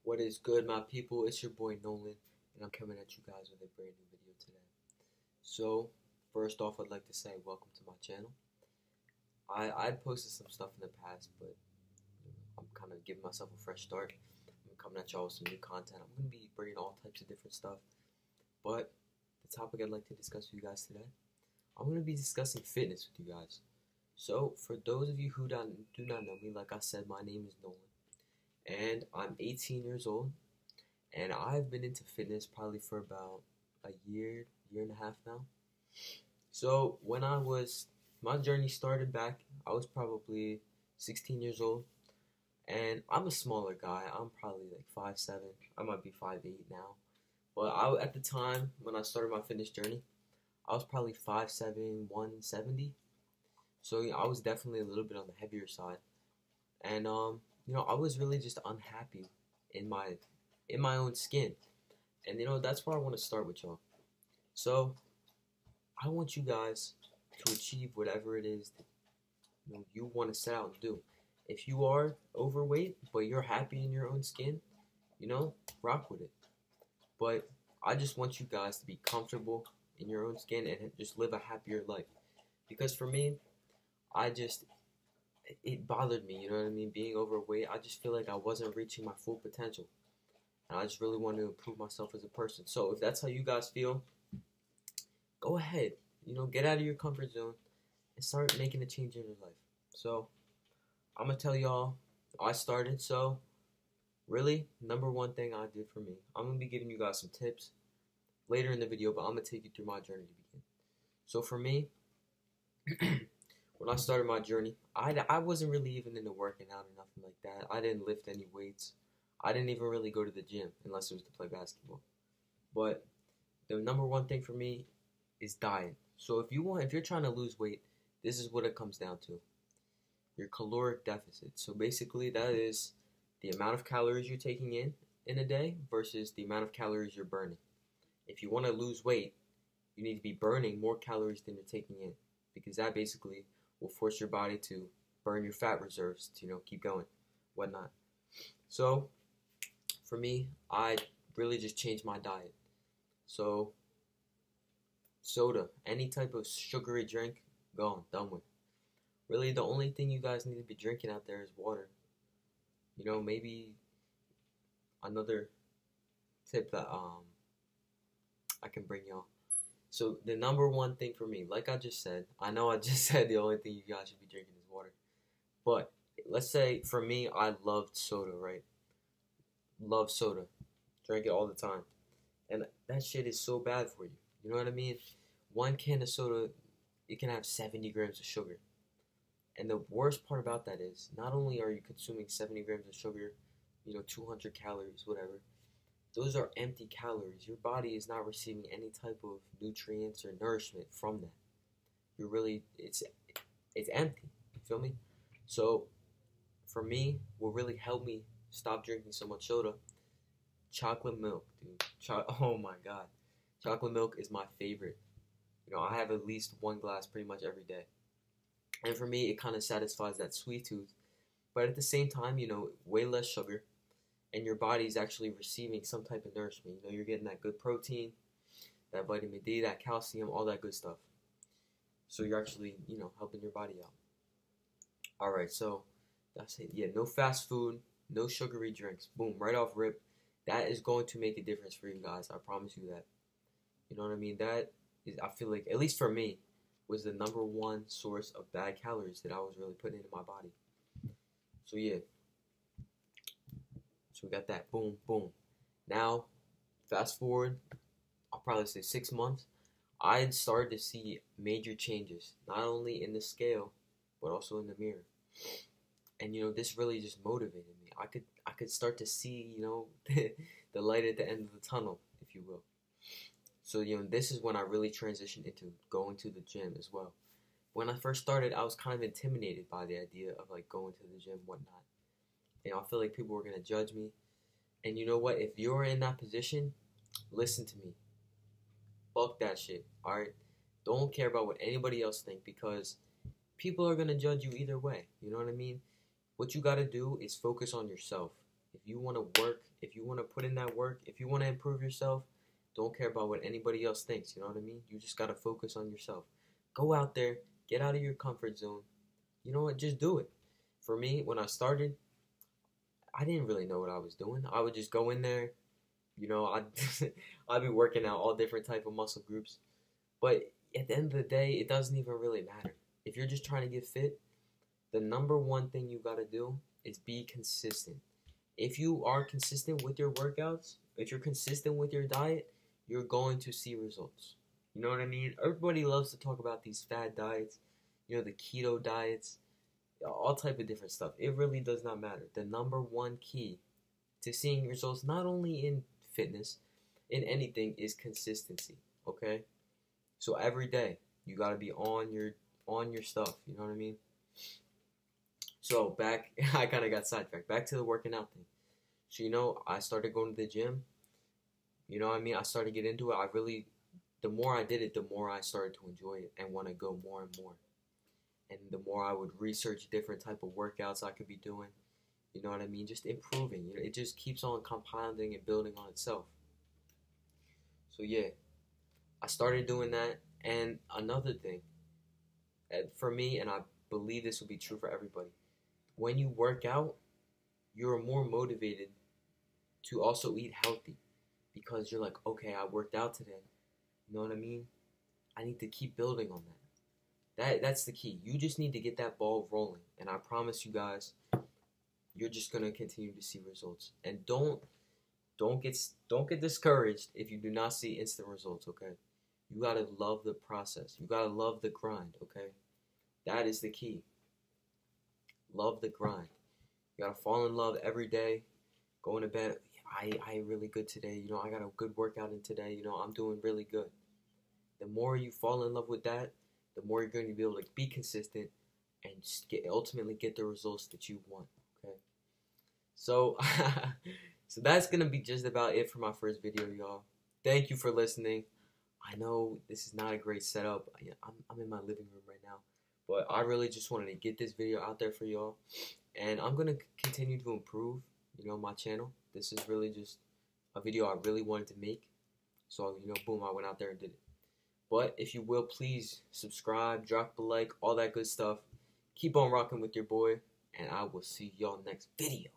What is good, my people? It's your boy Nolan, and I'm coming at you guys with a brand new video today. So, first off, I'd like to say welcome to my channel. I'd posted some stuff in the past, but I'm kind of giving myself a fresh start. I'm coming at y'all with some new content. I'm going to be bringing all types of different stuff, but the topic I'd like to discuss with you guys today, I'm going to be discussing fitness with you guys. So, for those of you who do not know me, like I said, my name is Nolan. And I'm 18 years old, and I've been into fitness probably for about a year and a half now. So my journey started back, I was probably 16 years old, and I'm a smaller guy. I'm probably like 5'7". I might be 5'8" now. But at the time when I started my fitness journey, I was probably 5'7", 170. So I was definitely a little bit on the heavier side. And I was really just unhappy in my own skin. And that's where I want to start with y'all. So I want you guys to achieve whatever it is that you want to set out and do. If you are overweight but you're happy in your own skin, rock with it. But I just want you guys to be comfortable in your own skin and just live a happier life. Because for me, it bothered me, you know what I mean? Being overweight, I just feel like I wasn't reaching my full potential. And I just really wanted to improve myself as a person. So if that's how you guys feel, go ahead. Get out of your comfort zone and start making a change in your life. So I'm going to tell y'all, I started. So really, number one thing I did for me, I'm going to be giving you guys some tips later in the video, but I'm going to take you through my journey to begin. So for me, when I started my journey, I wasn't really even into working out or nothing like that. I didn't lift any weights. I didn't even really go to the gym unless it was to play basketball. But the number one thing for me is diet. So if you're trying to lose weight, this is what it comes down to. Your caloric deficit. So basically that is the amount of calories you're taking in a day versus the amount of calories you're burning. If you want to lose weight, you need to be burning more calories than you're taking in, because that basically will force your body to burn your fat reserves to keep going, whatnot. So for me, I really just changed my diet. So soda, any type of sugary drink, gone, done with. Really, the only thing you guys need to be drinking out there is water. Maybe another tip that I can bring y'all. So the number one thing for me, like I just said, I know I just said the only thing you guys should be drinking is water. But let's say for me, I loved soda, right? Love soda. Drank it all the time. And that shit is so bad for you. You know what I mean? One can of soda, it can have 70 grams of sugar. And the worst part about that is, not only are you consuming 70 grams of sugar, 200 calories, whatever, those are empty calories. Your body is not receiving any type of nutrients or nourishment from that. It's empty. You feel me? So, for me, what really helped me stop drinking so much soda, chocolate milk, dude. Oh my God. Chocolate milk is my favorite. I have at least one glass pretty much every day. And for me, it kind of satisfies that sweet tooth. But at the same time, way less sugar. And your body is actually receiving some type of nourishment. You're getting that good protein, that vitamin D, that calcium, all that good stuff. So you're actually, helping your body out. Alright, so that's it. Yeah, no fast food, no sugary drinks. Boom, right off rip. That is going to make a difference for you guys. I promise you that. You know what I mean? That is, I feel like, at least for me, was the number one source of bad calories that I was really putting into my body. So yeah. So we got that. Boom, boom. Now, fast forward, I'll probably say 6 months, I had started to see major changes, not only in the scale, but also in the mirror. And this really just motivated me. I could start to see, the light at the end of the tunnel, if you will. So, this is when I really transitioned into going to the gym as well. When I first started, I was kind of intimidated by the idea of going to the gym, whatnot. I feel like people were going to judge me. And you know what? If you're in that position, listen to me. Fuck that shit, alright? Don't care about what anybody else think, because people are going to judge you either way. You know what I mean? What you got to do is focus on yourself. If you want to work, if you want to put in that work, if you want to improve yourself, don't care about what anybody else thinks. You know what I mean? You just got to focus on yourself. Go out there, get out of your comfort zone. You know what? Just do it. For me, when I started, I didn't really know what I was doing. I would just go in there, you know, I'd be working out all different type of muscle groups. But at the end of the day, it doesn't even really matter. If you're just trying to get fit, the number one thing you got to do is be consistent. If you are consistent with your workouts, if you're consistent with your diet, you're going to see results. You know what I mean? Everybody loves to talk about these fad diets, you know, the keto diets, all type of different stuff. It really does not matter. The number one key to seeing results, not only in fitness, in anything, is consistency. Okay? So every day you gotta be on your stuff. You know what I mean? So back, I kind of got sidetracked. Back to the working out thing. So you know, I started going to the gym. You know what I mean? I started to get into it. The more I did it, the more I started to enjoy it and want to go more and more. And the more I would research different type of workouts I could be doing. You know what I mean? Just improving. You know, it just keeps on compounding and building on itself. So yeah, I started doing that. And another thing, for me, and I believe this will be true for everybody, when you work out, you're more motivated to also eat healthy because you're like, okay, I worked out today. You know what I mean? I need to keep building on that. That's the key. You just need to get that ball rolling, and I promise you guys, you're just gonna continue to see results. And don't get discouraged if you do not see instant results. Okay, you gotta love the process. You gotta love the grind. Okay, that is the key. Love the grind. You gotta fall in love every day. Going to bed. I ate really good today. You know, I got a good workout in today. You know, I'm doing really good. The more you fall in love with that, the more you're going to be able to be consistent and ultimately get the results that you want. Okay. So, so that's gonna be just about it for my first video, y'all. Thank you for listening. I know this is not a great setup. I'm in my living room right now, but I really just wanted to get this video out there for y'all, and I'm gonna continue to improve, you know, my channel. This is really just a video I really wanted to make, so you know, boom, I went out there and did it. But if you will, please subscribe, drop a like, all that good stuff. Keep on rocking with your boy, and I will see y'all next video.